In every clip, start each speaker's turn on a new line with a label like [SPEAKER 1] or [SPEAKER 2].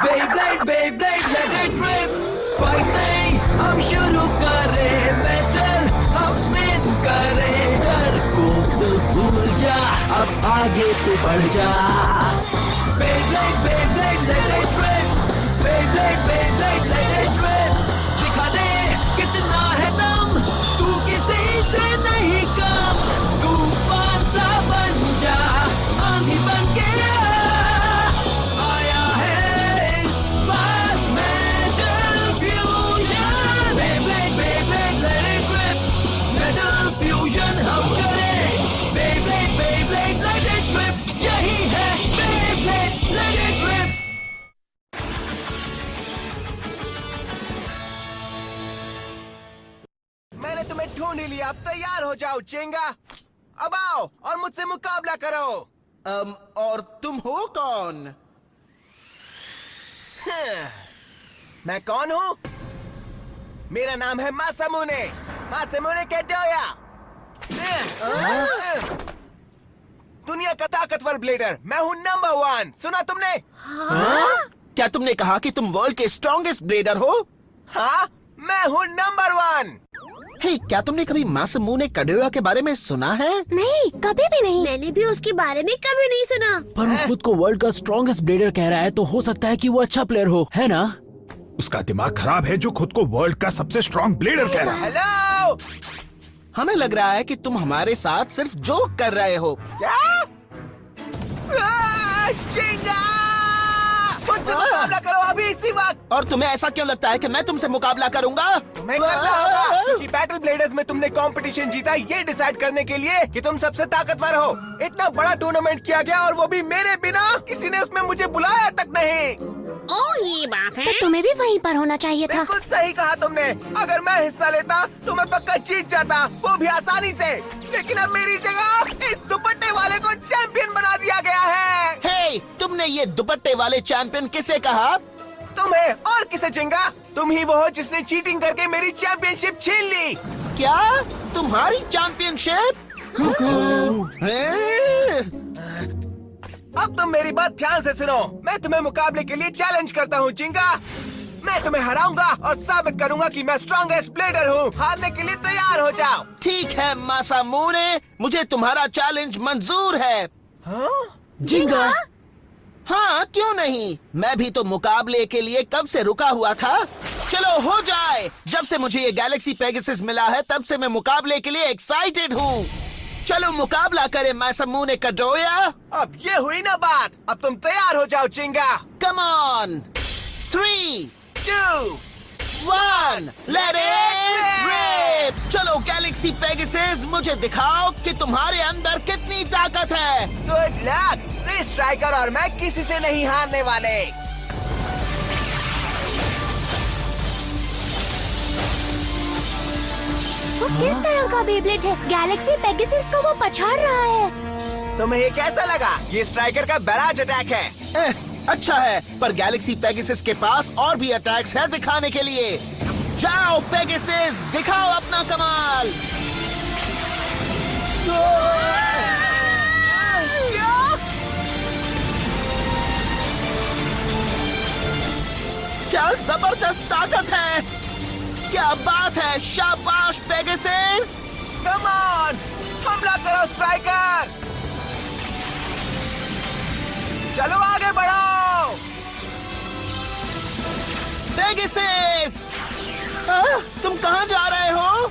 [SPEAKER 1] Beyblade, Beyblade, let it rip. Fight नहीं, हम शुरू करें बैटल, हम स्पिन करें डर को तो भूल जा, अब आगे तो बढ़ जा. Beyblade, Beyblade, let it rip. Beyblade, Beyblade, let it rip. दिखा दे कितना है दम, तू किसी से नहीं कम. तूफान सा बन जा, आंधी बन के आया है इस बार metal fusion. Beyblade, Beyblade, let it rip. Metal fusion हम करें. Beyblade, Beyblade, let it rip. यही है Beyblade, let it rip.
[SPEAKER 2] मैंने तुम्हें ढूंढ ही लिया, अब तैयार हो जाओ चिंगा. अब आओ और मुझसे मुकाबला करो.
[SPEAKER 3] और तुम हो कौन?
[SPEAKER 2] मैं कौन हूँ? मेरा नाम है मासामुने, मासामुने कैडोया. दुनिया का ताकतवर ब्लेडर. मैं हूँ नंबर 1. सुना तुमने?
[SPEAKER 3] क्या तुमने कहा कि तुम वर्ल्ड के स्ट्रॉन्गेस्ट ब्लेडर हो?
[SPEAKER 2] हाँ, मैं हूँ नंबर 1.
[SPEAKER 3] हे, क्या तुमने कभी मासामुने कैडोया के बारे में सुना है?
[SPEAKER 4] नहीं, कभी भी नहीं. मैंने भी उसके बारे में कभी नहीं सुना.
[SPEAKER 5] पर वो खुद को वर्ल्ड का स्ट्रॉन्गेस्ट ब्लेडर कह रहा है, तो हो सकता है कि वो अच्छा प्लेयर हो, है ना?
[SPEAKER 6] उसका दिमाग खराब है जो खुद को वर्ल्ड का सबसे स्ट्रॉन्ग ब्लेडर कह रहा है.
[SPEAKER 2] हेलो.
[SPEAKER 3] हमें लग रहा है कि तुम हमारे साथ सिर्फ जोक कर रहे हो.
[SPEAKER 2] क्या? चिंगा! मुझसे मुकाबला करो अभी इसी वक्त.
[SPEAKER 3] और तुम्हें ऐसा क्यों लगता है कि मैं तुमसे मुकाबला करूंगा?
[SPEAKER 2] तुम्हें करना होगा, क्योंकि बैटल ब्लेडर्स में तुमने कंपटीशन जीता ये डिसाइड करने के लिए कि तुम सबसे ताकतवर हो. इतना बड़ा टूर्नामेंट किया गया और वो भी मेरे बिना. किसी ने उसमें मुझे बुलाया तक नहीं.
[SPEAKER 4] ओह, ये बात है. तो तुम्हें भी वहीं पर होना चाहिए था.
[SPEAKER 2] बिल्कुल सही कहा तुमने. अगर मैं हिस्सा लेता तो मैं पक्का जीत जाता, वो भी आसानी से. लेकिन अब मेरी जगह इस दुपट्टे वाले को चैंपियन बना दिया गया है.
[SPEAKER 3] हे, तुमने ये दुपट्टे वाले चैंपियन किसे कहा?
[SPEAKER 2] तुम्हें और किसे चिंगा? तुम ही वो हो जिसने चीटिंग करके मेरी चैंपियनशिप छीन ली.
[SPEAKER 3] क्या? तुम्हारी चैंपियनशिप?
[SPEAKER 2] अब तुम मेरी बात ध्यान से सुनो. मैं तुम्हें मुकाबले के लिए चैलेंज करता हूँ चिंगा. मैं तुम्हें हराऊंगा और साबित करूंगा कि मैं स्ट्रॉन्गेस्ट ब्लेडर हूँ. हारने के लिए तैयार हो जाओ.
[SPEAKER 3] ठीक है मासामुने, मुझे तुम्हारा चैलेंज मंजूर है.
[SPEAKER 5] जिंगा,
[SPEAKER 3] हाँ, क्यों नहीं. मैं भी तो मुकाबले के लिए कब से रुका हुआ था. चलो हो जाए. जब से मुझे ये गैलेक्सी पेगासस मिला है तब से मैं मुकाबले के लिए एक्साइटेड हूँ. चलो मुकाबला करें मासामुने कैडोया.
[SPEAKER 2] अब ये हुई ना बात. अब तुम तैयार हो जाओ चिंगा.
[SPEAKER 3] Come on. 3,
[SPEAKER 2] 2,
[SPEAKER 3] 1, let it rip. चलो गैलेक्सी पेगासस, मुझे दिखाओ कि तुम्हारे अंदर कितनी ताकत है.
[SPEAKER 2] Good luck. स्ट्राइकर और मैं किसी से नहीं हारने वाले.
[SPEAKER 4] वो किस तरह का बेब्लेड है? गैलेक्सी पेगासस को वो पछाड़ रहा है.
[SPEAKER 2] तुम्हें ये कैसा लगा? ये स्ट्राइकर का बैराज अटैक है.
[SPEAKER 3] अच्छा है, पर गैलेक्सी पेगासस के पास और भी अटैक्स है दिखाने के लिए. जाओ पेगासस, दिखाओ अपना कमाल. क्या जबरदस्त ताकत है. क्या बात है. शाबाश पेगासस.
[SPEAKER 2] कम ऑन, हमला करो स्ट्राइकर. चलो आगे बढ़ो.
[SPEAKER 3] पेगासस, तुम कहाँ जा रहे हो?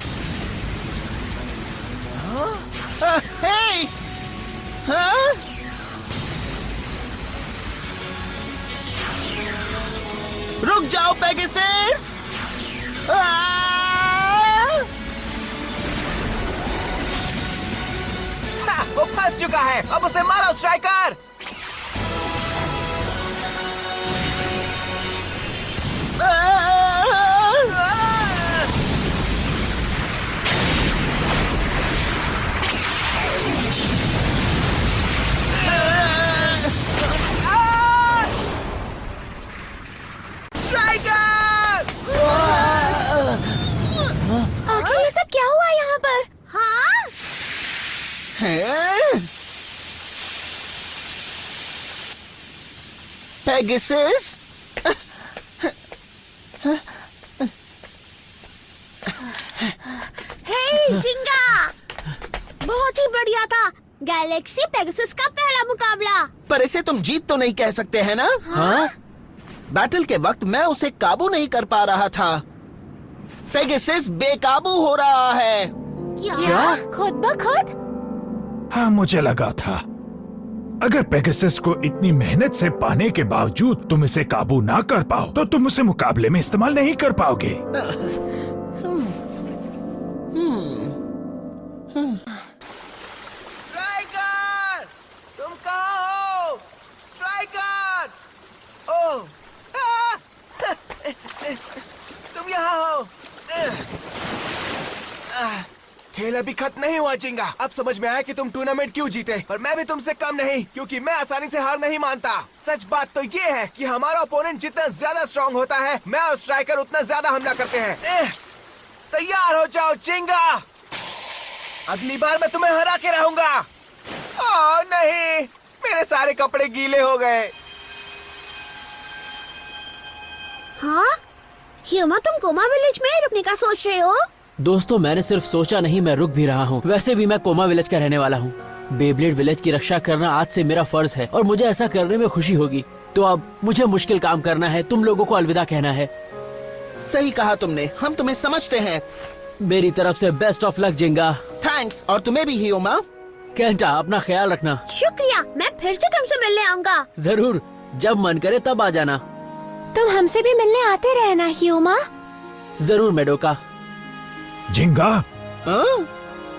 [SPEAKER 3] हे, हाँ? रुक जाओ पेगासस.
[SPEAKER 2] वो फंस चुका है. अब उसे मारो स्ट्राइकर.
[SPEAKER 3] पेगासस,
[SPEAKER 4] हे जिंगा, बहुत ही बढ़िया था। गैलेक्सी पेगासस का पहला मुकाबला।
[SPEAKER 3] पर इसे तुम जीत तो नहीं कह सकते है ना?
[SPEAKER 5] हाँ?
[SPEAKER 3] बैटल के वक्त मैं उसे काबू नहीं कर पा रहा था। पेगासस बेकाबू हो रहा है।
[SPEAKER 4] क्या? खुद ब खुद?
[SPEAKER 6] हाँ, मुझे लगा था अगर पेगासस को इतनी मेहनत से पाने के बावजूद तुम इसे काबू ना कर पाओ तो तुम उसे मुकाबले में इस्तेमाल नहीं कर पाओगे।
[SPEAKER 2] स्ट्राइकर, तुम कहाँ हो? स्ट्राइकर! ओह, तुम यहाँ हो। खेल अभी खत्म नहीं हुआ जिंगा। अब समझ में आया कि तुम टूर्नामेंट क्यों जीते, पर मैं भी तुमसे कम नहीं, क्योंकि मैं आसानी से हार नहीं मानता। सच बात तो ये है कि हमारा ओपोनेंट जितना ज्यादा स्ट्रांग होता है, मैं और स्ट्राइकर उतना ज्यादा हमला करते हैं। तैयार हो जाओ जिंगा, अगली बार मैं तुम्हें हरा के रहूंगा। ओह नहीं, मेरे सारे कपड़े गीले हो गए।
[SPEAKER 4] हाँ? ह्यूमा, तुम कोमा विलेज में रुकने का सोच रहे हो?
[SPEAKER 5] दोस्तों, मैंने सिर्फ सोचा नहीं, मैं रुक भी रहा हूँ। वैसे भी मैं कोमा विलेज का रहने वाला हूँ। बेब्लेड विलेज की रक्षा करना आज से मेरा फर्ज है और मुझे ऐसा करने में खुशी होगी। तो अब मुझे मुश्किल काम करना है, तुम लोगों को अलविदा कहना है।
[SPEAKER 3] सही कहा तुमने, हम तुम्हें समझते हैं।
[SPEAKER 5] मेरी तरफ से बेस्ट ऑफ लक जिंगा।
[SPEAKER 3] थैंक्स, और तुम्हें भी ह्यूमा।
[SPEAKER 5] केंटा, अपना ख्याल रखना।
[SPEAKER 4] शुक्रिया, मैं फिर से तुमसे मिलने आऊंगा।
[SPEAKER 5] जरूर, जब मन करे तब आ जाना।
[SPEAKER 4] तुम हमसे भी मिलने आते रहना ह्यूमा।
[SPEAKER 5] जरूर मेडोका।
[SPEAKER 6] जिंगा,
[SPEAKER 3] हाँ?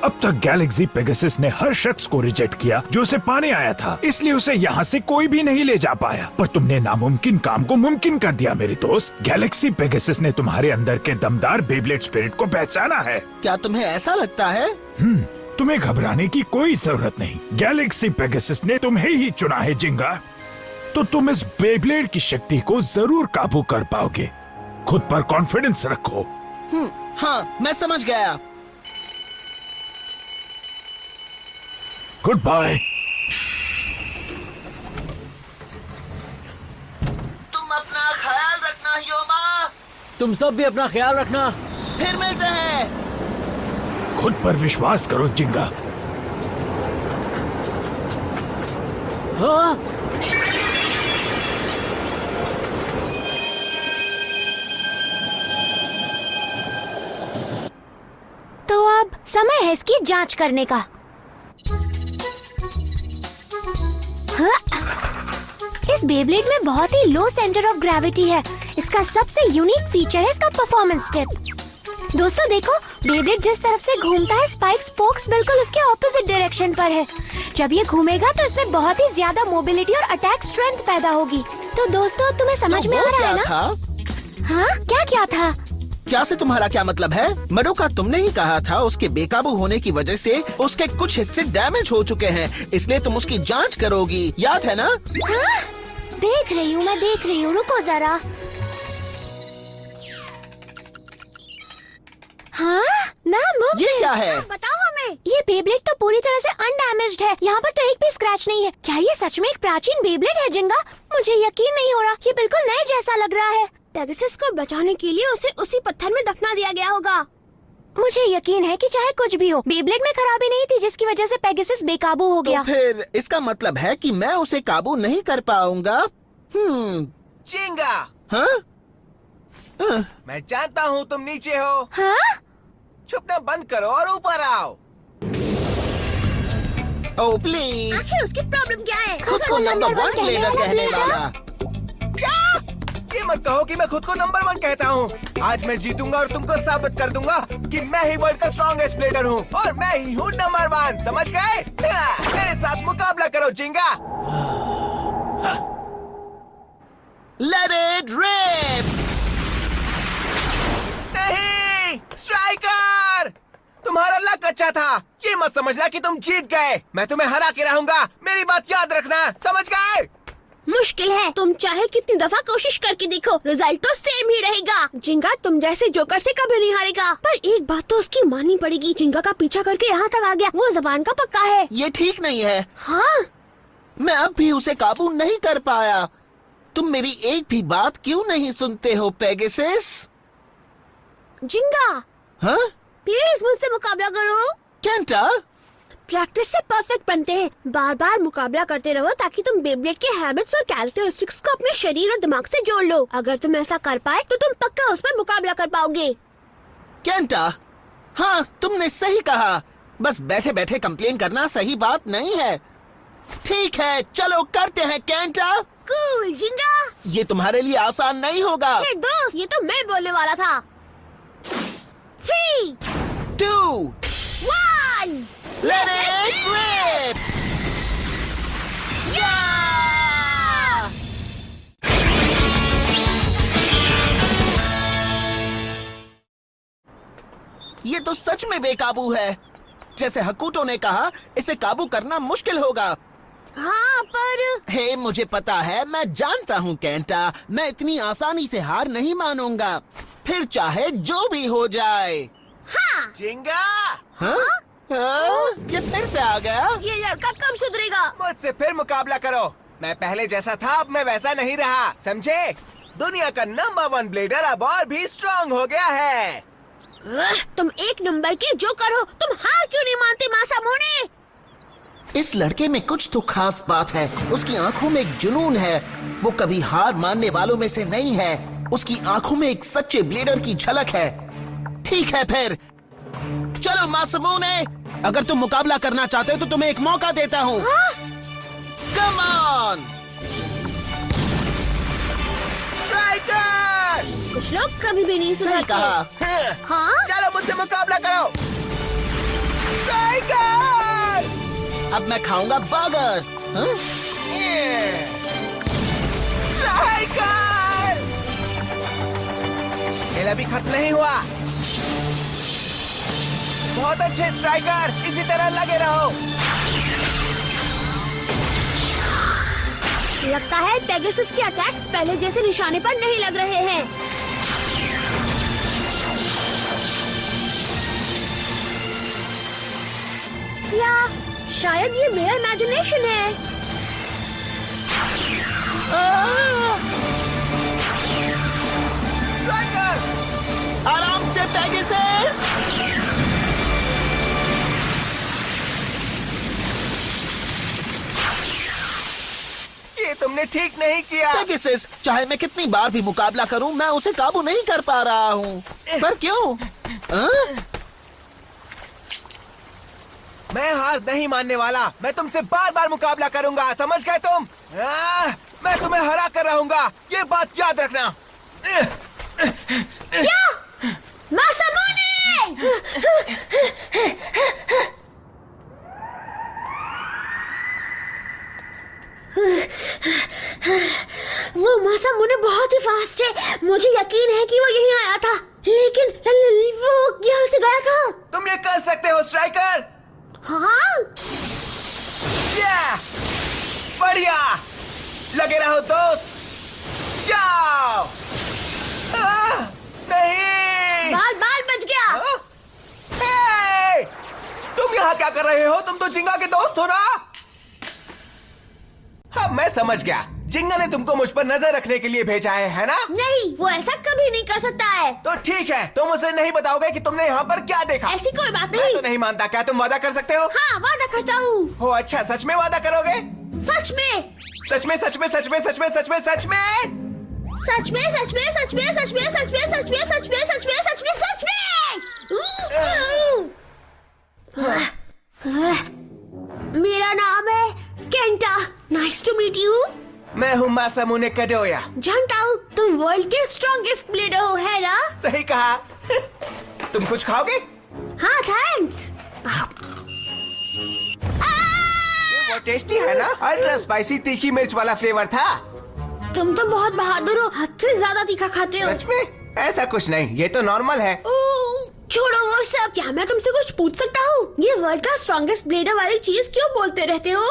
[SPEAKER 6] अब तक गैलेक्सी पेगासस ने हर शख्स को रिजेक्ट किया जो उसे पाने आया था, इसलिए उसे यहाँ से कोई भी नहीं ले जा पाया। पर तुमने नामुमकिन काम को मुमकिन कर दिया मेरे दोस्त। गैलेक्सी पेगासस ने तुम्हारे अंदर के दमदार बेब्लेड स्पिरिट को पहचाना है।
[SPEAKER 3] क्या तुम्हें ऐसा लगता है?
[SPEAKER 6] तुम्हें घबराने की कोई जरूरत नहीं। गैलेक्सी पेगासस ने तुम्हें ही चुना है जिंगा, तो तुम इस बेब्लेड की शक्ति को जरूर काबू कर पाओगे। खुद पर कॉन्फिडेंस रखो।
[SPEAKER 3] हाँ, मैं समझ गया।
[SPEAKER 6] Good bye.
[SPEAKER 3] तुम अपना ख्याल रखना ह्यूमा।
[SPEAKER 5] तुम सब भी अपना ख्याल रखना।
[SPEAKER 3] फिर मिलते हैं।
[SPEAKER 6] खुद पर विश्वास करो जिंगा।
[SPEAKER 5] हाँ?
[SPEAKER 4] तो अब समय है इसकी जांच करने का। हाँ? इस बेब्लेड में बहुत ही लो सेंटर ऑफ ग्रेविटी है। इसका सबसे यूनिक फीचर है इसका परफॉर्मेंस टिप। दोस्तों देखो, बेब्लेड जिस तरफ से घूमता है, स्पाइक स्पोक्स बिल्कुल उसके ऑपोजिट डायरेक्शन पर है। जब ये घूमेगा तो इसमें बहुत ही ज्यादा मोबिलिटी और अटैक स्ट्रेंथ पैदा होगी। तो दोस्तों, तुम्हें समझ में आ रहा है ना? हाँ, क्या था?
[SPEAKER 3] क्या से तुम्हारा क्या मतलब है? मेडोका, तुमने ही कहा था उसके बेकाबू होने की वजह से उसके कुछ हिस्से डैमेज हो चुके हैं, इसलिए तुम उसकी जांच करोगी, याद है ना?
[SPEAKER 4] हाँ? देख रही हूँ, मैं देख रही हूँ, रुको जरा। हाँ?
[SPEAKER 3] ये क्या है?
[SPEAKER 4] बताओ हमें। ये बेब्लेड तो पूरी तरह से अनडैमेज्ड है। यहाँ पर तो एक भी स्क्रैच नहीं है। क्या ये सच में एक प्राचीन बेब्लेड है जिंगा? मुझे यकीन नहीं हो रहा। ये बिल्कुल नए जैसा लग रहा है। पेगासस को बचाने के लिए उसे उसी पत्थर में दफना दिया गया होगा। मुझे यकीन है कि चाहे कुछ भी हो, बेब्लेड में खराबी नहीं थी जिसकी वजह से पेगासस बेकाबू हो गया।
[SPEAKER 3] तो फिर इसका मतलब है कि मैं उसे काबू नहीं कर पाऊंगा।
[SPEAKER 2] जिंगा,
[SPEAKER 3] हाँ?
[SPEAKER 2] मैं जानता हूँ तुम नीचे हो।
[SPEAKER 4] हाँ?
[SPEAKER 2] छुपना बंद करो और ऊपर आओ।
[SPEAKER 3] ओह प्लीज,
[SPEAKER 4] आखिर उसकी प्रॉब्लम क्या है?
[SPEAKER 3] खुद को नंबर 1 प्लेयर कहने वाला।
[SPEAKER 2] क्या? ये मत कहो कि मैं खुद को नंबर 1 कहता हूँ। आज मैं जीतूंगा और तुमको साबित कर दूंगा कि मैं ही वर्ल्ड का स्ट्रॉन्गेस्ट प्लेयर हूँ और मैं ही हूँ नंबर 1। समझ गए? मेरे साथ मुकाबला करो जिंगा।
[SPEAKER 3] Let it rip.
[SPEAKER 2] नहीं, स्ट्राइकर, तुम्हारा लक अच्छा था। ये मत समझना कि तुम जीत गए। मैं तुम्हें हरा के रहूंगा, मेरी बात याद रखना। समझ गए?
[SPEAKER 4] मुश्किल है, तुम चाहे कितनी दफा कोशिश करके देखो, रिजल्ट तो सेम ही रहेगा। जिंगा तुम जैसे जोकर से कभी नहीं हारेगा। पर एक बात तो उसकी माननी पड़ेगी, जिंगा का पीछा करके यहाँ तक आ गया, वो जबान का पक्का है।
[SPEAKER 3] ये ठीक नहीं है।
[SPEAKER 4] हाँ?
[SPEAKER 3] मैं अब भी उसे काबू नहीं कर पाया। तुम मेरी एक भी बात क्यों नहीं सुनते हो पेगासस?
[SPEAKER 4] जिंगा,
[SPEAKER 3] हाँ?
[SPEAKER 4] प्लीज मुझसे मुकाबला करो।
[SPEAKER 3] केंटा?
[SPEAKER 4] प्रैक्टिस से परफेक्ट बनते हैं। बार बार मुकाबला करते रहो ताकि तुम बेब्लेड के हैबिट्स और कैरेक्टरिस्टिक्स को अपने शरीर और दिमाग से जोड़ लो। अगर तुम ऐसा कर पाए तो तुम पक्का उस पर मुकाबला कर पाओगे।
[SPEAKER 3] केंटा, हाँ तुमने सही कहा। बस बैठे बैठे कंप्लेन करना सही बात नहीं है। ठीक है, चलो करते हैं केंटा।
[SPEAKER 4] कूल जिंगा।
[SPEAKER 3] ये तुम्हारे लिए आसान नहीं होगा।
[SPEAKER 4] हे दोस्त, ये तो मैं बोलने वाला था। 3,
[SPEAKER 3] 2,
[SPEAKER 4] 1,
[SPEAKER 3] let it rip! ये तो सच में बेकाबू है। जैसे हकूटो ने कहा, इसे काबू करना मुश्किल होगा।
[SPEAKER 4] हाँ पर
[SPEAKER 3] हे, मुझे पता है, मैं जानता हूँ केंटा, मैं इतनी आसानी से हार नहीं मानूंगा, फिर चाहे जो भी हो जाए।
[SPEAKER 4] हाँ,
[SPEAKER 2] जिंगा,
[SPEAKER 3] हाँ? हाँ? ये फिर से आ गया?
[SPEAKER 4] ये लड़का कब सुधरेगा?
[SPEAKER 2] मुझसे फिर मुकाबला करो। मैं पहले जैसा था, अब मैं वैसा नहीं रहा, समझे? दुनिया का नंबर 1 ब्लेडर अब और भी स्ट्रॉन्ग हो गया है।
[SPEAKER 4] तुम एक नंबर के जो करो, तुम हार क्यों नहीं मानते मासामुने?
[SPEAKER 3] इस लड़के में कुछ तो खास बात है। उसकी आंखों में एक जुनून है। वो कभी हार मानने वालों में से नहीं है। उसकी आंखों में एक सच्चे ब्लेडर की झलक है। ठीक है फिर, चलो मासामुने, अगर तुम मुकाबला करना चाहते हो तो तुम्हें एक मौका देता हूँ। Come on!
[SPEAKER 2] स्ट्राइकर!
[SPEAKER 4] कुछ लोग कभी भी नहीं
[SPEAKER 3] सही
[SPEAKER 4] सुधरते।
[SPEAKER 3] कहा।
[SPEAKER 4] हाँ?
[SPEAKER 2] चलो मुझसे मुकाबला करो। स्ट्राइकर!
[SPEAKER 3] अब मैं खाऊंगा बर्गर। हाँ?
[SPEAKER 2] स्ट्राइकर! खेल अभी खत्म नहीं हुआ। बहुत अच्छे स्ट्राइकर, इसी तरह लगे रहो।
[SPEAKER 4] लगता है पेगासस के अटैक्स पहले जैसे निशाने पर नहीं लग रहे हैं। या शायद ये मेरा इमेजिनेशन है।
[SPEAKER 2] स्ट्राइकर!
[SPEAKER 3] आराम से पेगासस।
[SPEAKER 2] ये तुमने ठीक नहीं किया।
[SPEAKER 3] पेगासस, चाहे मैं कितनी बार भी मुकाबला करूं, मैं उसे काबू नहीं कर पा रहा हूं। पर क्यों? हाँ?
[SPEAKER 2] मैं हार नहीं मानने वाला। मैं तुमसे बार बार मुकाबला करूंगा, समझ गए तुम? मैं तुम्हें हरा कर रहूंगा, ये बात याद रखना।
[SPEAKER 4] क्या? मासामुने! वो मासामुने बहुत ही फास्ट है। मुझे यकीन है कि वो यहीं आया था, लेकिन वो यहाँ से गया कहाँ?
[SPEAKER 2] तुम ये कर सकते हो स्ट्राइकर।
[SPEAKER 4] हाँ?
[SPEAKER 2] बढ़िया, लगे रहो दोस्त। जाओ। नहीं,
[SPEAKER 4] बाल बच गया।
[SPEAKER 2] हे! तुम यहाँ क्या कर रहे हो? तुम तो जिंगा के दोस्त हो ना? हाँ, मैं समझ गया। जिंगा ने तुमको मुझ पर नजर रखने के लिए भेजा है ना?
[SPEAKER 4] नहीं, वो ऐसा कभी नहीं कर सकता है।
[SPEAKER 2] तो ठीक है, तुम उसे नहीं बताओगे कि तुमने यहाँ पर क्या देखा?
[SPEAKER 4] ऐसी कोई बात
[SPEAKER 2] मैं
[SPEAKER 4] नहीं।
[SPEAKER 2] तो नहीं मानता। क्या तुम वादा कर सकते हो?
[SPEAKER 4] हाँ, वादा करता हूँ।
[SPEAKER 2] हो अच्छा, सच में वादा करोगे?
[SPEAKER 4] सच में।
[SPEAKER 2] सच में, सच में, सच में, सच में, सच में, सच में?
[SPEAKER 4] सच में, सच में, सच में, सच में, सच में, सच में, सच में, सच में, सच में, सच में। मेरा नाम है Kenta. Nice to meet you.
[SPEAKER 2] मैं हूँ मासामुने काडोया।
[SPEAKER 4] जानता हूँ तुम वर्ल्ड के स्ट्रॉन्गेस्ट ब्लेडर हो, है ना?
[SPEAKER 2] सही कहा। तुम कुछ खाओगे?
[SPEAKER 4] हाँ, थैंक्स।
[SPEAKER 2] वो टेस्टी है ना? अल्ट्रा स्पाइसी तीखी मिर्च वाला फ्लेवर था।
[SPEAKER 4] तुम तो बहुत बहादुर हो, हद से ज्यादा तीखा खाते हो।
[SPEAKER 2] सच में? ऐसा कुछ नहीं, ये तो नॉर्मल है।
[SPEAKER 4] छोड़ो वो सब। क्या मैं तुमसे कुछ पूछ सकता हूँ? ये वर्ल्ड का स्ट्रॉन्गेस्ट ब्लेडर वाली चीज क्यों बोलते रहते हो?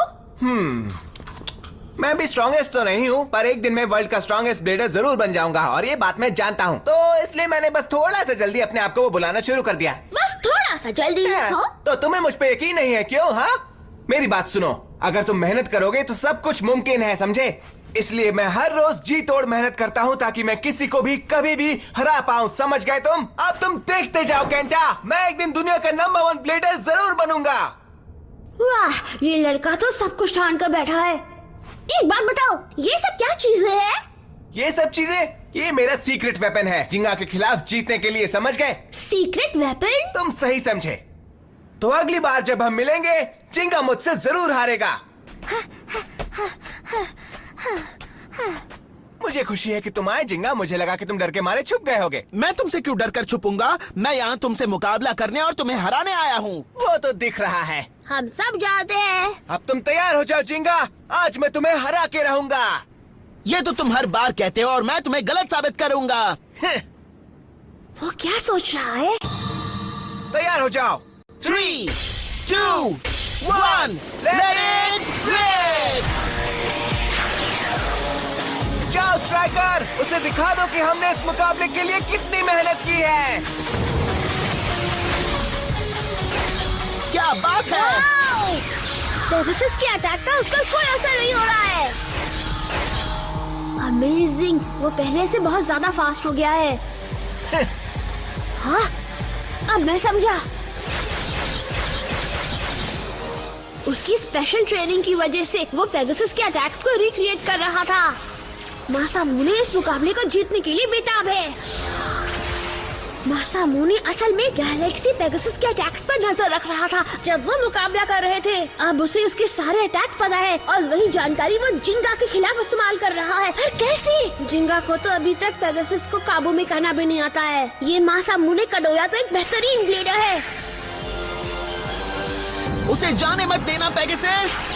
[SPEAKER 2] मैं भी स्ट्रॉन्गेस्ट तो नहीं हूँ, पर एक दिन मैं वर्ल्ड का स्ट्रॉन्गेस्ट ब्लेडर जरूर बन जाऊंगा, और ये बात मैं जानता हूँ। तो इसलिए मैंने बस थोड़ा सा जल्दी अपने आप को वो बुलाना शुरू कर दिया।
[SPEAKER 4] बस थोड़ा सा जल्दी। हाँ?
[SPEAKER 2] तो तुम्हें मुझ पे यकीन नहीं है, क्यों? हाँ, मेरी बात सुनो। अगर तुम मेहनत करोगे तो सब कुछ मुमकिन है, समझे? इसलिए मैं हर रोज जी तोड़ मेहनत करता हूँ ताकि मैं किसी को भी कभी भी हरा पाऊँ, समझ गए तुम? अब तुम देखते जाओ केंटा, मैं एक दिन दुनिया का नंबर 1 ब्लेडर जरूर बनूंगा।
[SPEAKER 4] वाह, ये लड़का तो सब कुछ ठान कर बैठा है। एक बात बताओ, ये सब क्या चीजें हैं?
[SPEAKER 2] ये सब चीजें, ये मेरा सीक्रेट वेपन है जिंगा के खिलाफ जीतने के लिए, समझ गए?
[SPEAKER 4] Secret weapon?
[SPEAKER 2] तुम सही समझे। तो अगली बार जब हम मिलेंगे जिंगा मुझसे जरूर हारेगा। मुझे खुशी है कि तुम आए जिंगा, मुझे लगा कि तुम डर के मारे छुप गए होगे।
[SPEAKER 3] मैं तुमसे क्यों डर कर छुपूंगा? मैं यहाँ तुमसे मुकाबला करने और तुम्हें हराने आया हूँ।
[SPEAKER 2] वो तो दिख रहा है।
[SPEAKER 4] हम सब जानते हैं।
[SPEAKER 2] अब तुम तैयार हो जाओ जिंगा, आज मैं तुम्हें हरा के रहूंगा।
[SPEAKER 3] ये तो तुम हर बार कहते हो और मैं तुम्हें गलत साबित करूंगा।
[SPEAKER 4] वो क्या सोच रहा है?
[SPEAKER 2] तैयार हो जाओ।
[SPEAKER 3] 3, 2, 1, let it rip!
[SPEAKER 2] जाओ स्ट्राइकर, उसे दिखा दो कि हमने इस मुकाबले के लिए कितनी मेहनत की है।
[SPEAKER 3] क्या बात है?
[SPEAKER 4] पेगासस के अटैक का उस पर कोई असर नहीं हो रहा है। अमेजिंग, वो पहले से बहुत ज्यादा फास्ट हो गया है। हाँ, अब मैं समझा। उसकी स्पेशल ट्रेनिंग की वजह से वो पेगासस के अटैक्स को रिक्रिएट कर रहा था। मासामुने इस मुकाबले को जीतने के लिए बेताब है। मासामुने असल में गैलेक्सी पेगासस के अटैक्स पर नजर रख रहा था जब वो मुकाबला कर रहे थे। अब उसे उसके सारे अटैक पता है और वही जानकारी वो जिंगा के खिलाफ इस्तेमाल कर रहा है। कैसे? जिंगा को तो अभी तक पेगासस को काबू में करना भी नहीं आता है। ये मासामुने कडोया तो एक बेहतरीन ब्लेडर है।
[SPEAKER 3] उसे जाने मत देना पेगासस।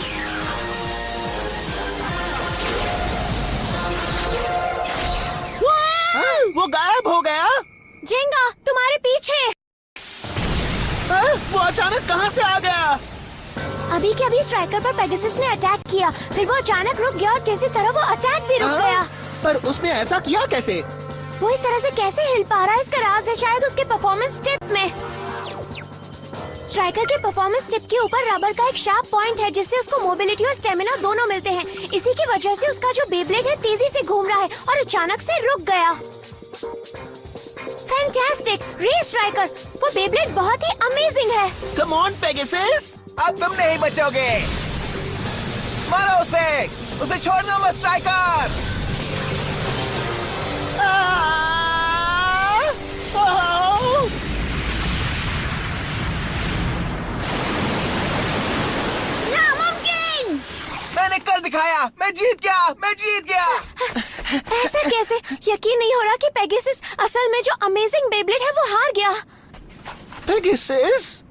[SPEAKER 3] वो गायब हो गया।
[SPEAKER 4] जिंगा, तुम्हारे पीछे।
[SPEAKER 3] वो अचानक कहाँ से आ गया?
[SPEAKER 4] अभी के अभी स्ट्राइकर पर पेगासस ने अटैक किया, फिर वो अचानक रुक गया और किसी तरह वो अटैक भी रुक गया।
[SPEAKER 3] पर उसने ऐसा किया कैसे?
[SPEAKER 4] वो इस तरह से कैसे हिल पा रहा है, इसका राज है शायद उसके परफॉर्मेंस टिप में। स्ट्राइकर के परफॉर्मेंस टिप के ऊपर रबर का एक शार्प पॉइंट है जिससे उसको मोबिलिटी और स्टेमिना दोनों मिलते हैं। इसी की वजह से उसका जो बेब्लेड है तेजी से घूम रहा है और अचानक से रुक गया। फैंटास्टिक! रे स्ट्राइकर, वो बेब्लेड बहुत ही अमेजिंग है।
[SPEAKER 3] Come on Pegasus.
[SPEAKER 2] अब तुम नहीं बचोगे। मारो उसे छोड़ना मत स्ट्राइकर।
[SPEAKER 4] नामुमकिन!
[SPEAKER 2] मैंने कर दिखाया, मैं जीत गया।
[SPEAKER 4] ऐसा कैसे? यकीन नहीं हो रहा कि पेगासस असल में जो अमेजिंग बेब्लेड है वो हार गया।
[SPEAKER 3] पेगासस,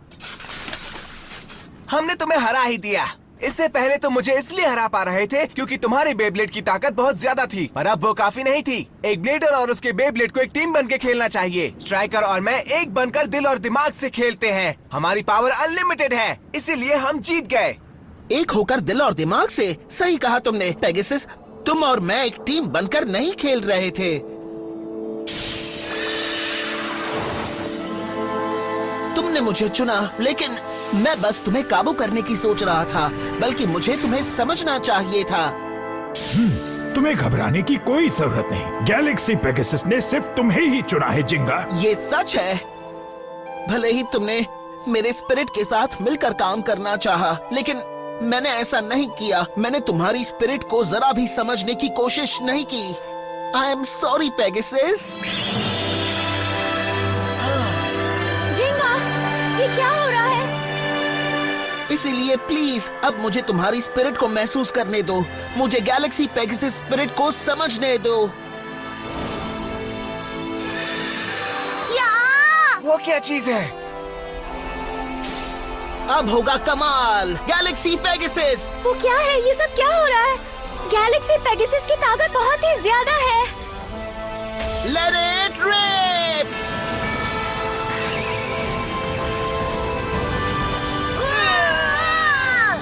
[SPEAKER 2] हमने तुम्हें हरा ही दिया। इससे पहले तो मुझे इसलिए हरा पा रहे थे क्योंकि तुम्हारे बेब्लेड की ताकत बहुत ज्यादा थी, पर अब वो काफी नहीं थी। एक ब्लेडर और उसके बेब्लेड को एक टीम बन के खेलना चाहिए। स्ट्राइकर और मैं एक बनकर दिल और दिमाग से खेलते हैं। हमारी पावर अनलिमिटेड है, इसीलिए हम जीत गए।
[SPEAKER 3] एक होकर दिल और दिमाग से? सही कहा तुमने पेगासस। तुम और मैं एक टीम बनकर नहीं खेल रहे थे। तुमने मुझे चुना, लेकिन मैं बस तुम्हें काबू करने की सोच रहा था, बल्कि मुझे तुम्हें समझना चाहिए था।
[SPEAKER 6] तुम्हें घबराने की कोई जरूरत नहीं। गैलेक्सी पेगासस ने सिर्फ तुम्हें ही चुना है जिंगा।
[SPEAKER 3] ये सच है। भले ही तुमने मेरे स्पिरिट के साथ मिलकर काम करना चाहा, लेकिन मैंने ऐसा नहीं किया। मैंने तुम्हारी स्पिरिट को जरा भी समझने की कोशिश नहीं की। I am sorry Pegasus.
[SPEAKER 4] जिंगा, ये क्या हो रहा है?
[SPEAKER 3] इसीलिए प्लीज अब मुझे तुम्हारी स्पिरिट को महसूस करने दो। मुझे गैलेक्सी पेगासस स्पिरिट को समझने दो।
[SPEAKER 4] क्या?
[SPEAKER 2] वो क्या चीज है?
[SPEAKER 3] अब होगा कमाल। Galaxy Pegasus.
[SPEAKER 4] वो क्या है? ये सब क्या हो रहा है? गैलेक्सी पेगासस की ताकत बहुत ही ज्यादा है।
[SPEAKER 3] Let it rip.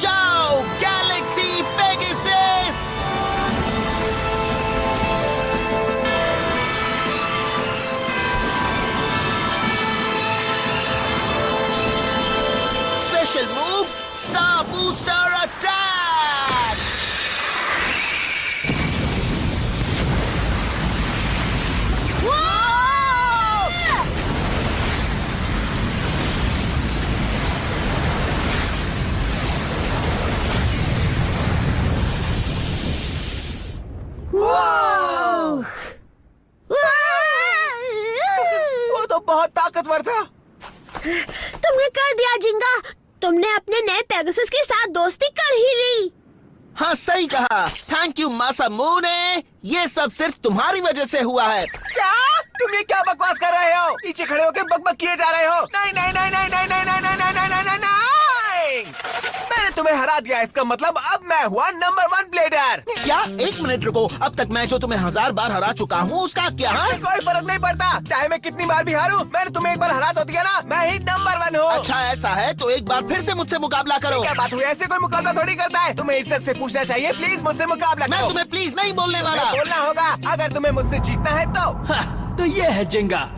[SPEAKER 3] जाओ Galaxy Pegasus. Special move, Star Booster Attack!
[SPEAKER 2] बहुत ताकतवर था।
[SPEAKER 4] तुमने कर दिया जिंगा। तुमने अपने नए पेगासस के साथ दोस्ती कर ही ली।
[SPEAKER 3] हाँ सही कहा। Thank you Masamune. ये सब सिर्फ तुम्हारी वजह से हुआ है।
[SPEAKER 2] क्या तुम ये क्या बकवास कर रहे हो? पीछे खड़े होकर बकबक किए जा रहे हो। नहीं नहीं नहीं नहीं नहीं नहीं नहीं नहीं नहीं नहीं नहीं नहीं। मैंने तुम्हें हरा दिया, इसका मतलब अब मैं हुआ नंबर 1 ब्लेडर।
[SPEAKER 3] क्या? एक मिनट रुको। अब तक मैं जो तुम्हें 1000 बार हरा चुका हूँ उसका क्या?
[SPEAKER 2] मुझे कोई फर्क नहीं पड़ता, चाहे मैं कितनी बार भी हारूं। मैंने तुम्हें एक बार हरा तो दिया ना, मैं ही नंबर 1 हूँ।
[SPEAKER 3] अच्छा ऐसा है तो एक बार फिर से मुझसे मुकाबला करो।
[SPEAKER 2] क्या बात हुई? ऐसे कोई मुकाबला थोड़ी करता है। तुम्हें इज्जत से पूछना चाहिए। प्लीज मुझसे मुकाबला
[SPEAKER 3] मैं
[SPEAKER 2] करो।
[SPEAKER 3] तुम्हें प्लीज नहीं बोलने वाला।
[SPEAKER 2] तुम्हें बोलना होगा अगर तुम्हें मुझसे जीतना है तो।
[SPEAKER 5] हाँ, तो ये है जिंगा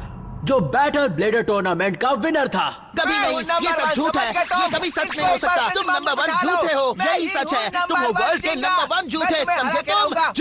[SPEAKER 5] जो बैटल ब्लेडर टूर्नामेंट का विनर था।
[SPEAKER 3] कभी
[SPEAKER 2] मैं
[SPEAKER 3] नहीं,
[SPEAKER 2] हूँ नंबर
[SPEAKER 3] ये सब
[SPEAKER 2] 1,
[SPEAKER 3] झूठ है।
[SPEAKER 2] समझ गए तुम?
[SPEAKER 3] ये कभी सच नहीं हो
[SPEAKER 2] इसको
[SPEAKER 3] सकता।
[SPEAKER 2] एक बार
[SPEAKER 3] तुम
[SPEAKER 2] फिर
[SPEAKER 3] नंबर 1
[SPEAKER 2] मामूल
[SPEAKER 3] झूठे हो।
[SPEAKER 2] मैं
[SPEAKER 3] यही
[SPEAKER 2] ही
[SPEAKER 3] सच
[SPEAKER 2] हूँ
[SPEAKER 3] है। तुम
[SPEAKER 2] नंबर
[SPEAKER 3] हो
[SPEAKER 2] 1
[SPEAKER 3] वर्ल्ड के
[SPEAKER 2] जिंगा।
[SPEAKER 3] नंबर 1 झूठे।
[SPEAKER 2] मैं तुम्हें
[SPEAKER 3] समझे
[SPEAKER 2] हरा के
[SPEAKER 3] तुम?
[SPEAKER 2] रहूंगा।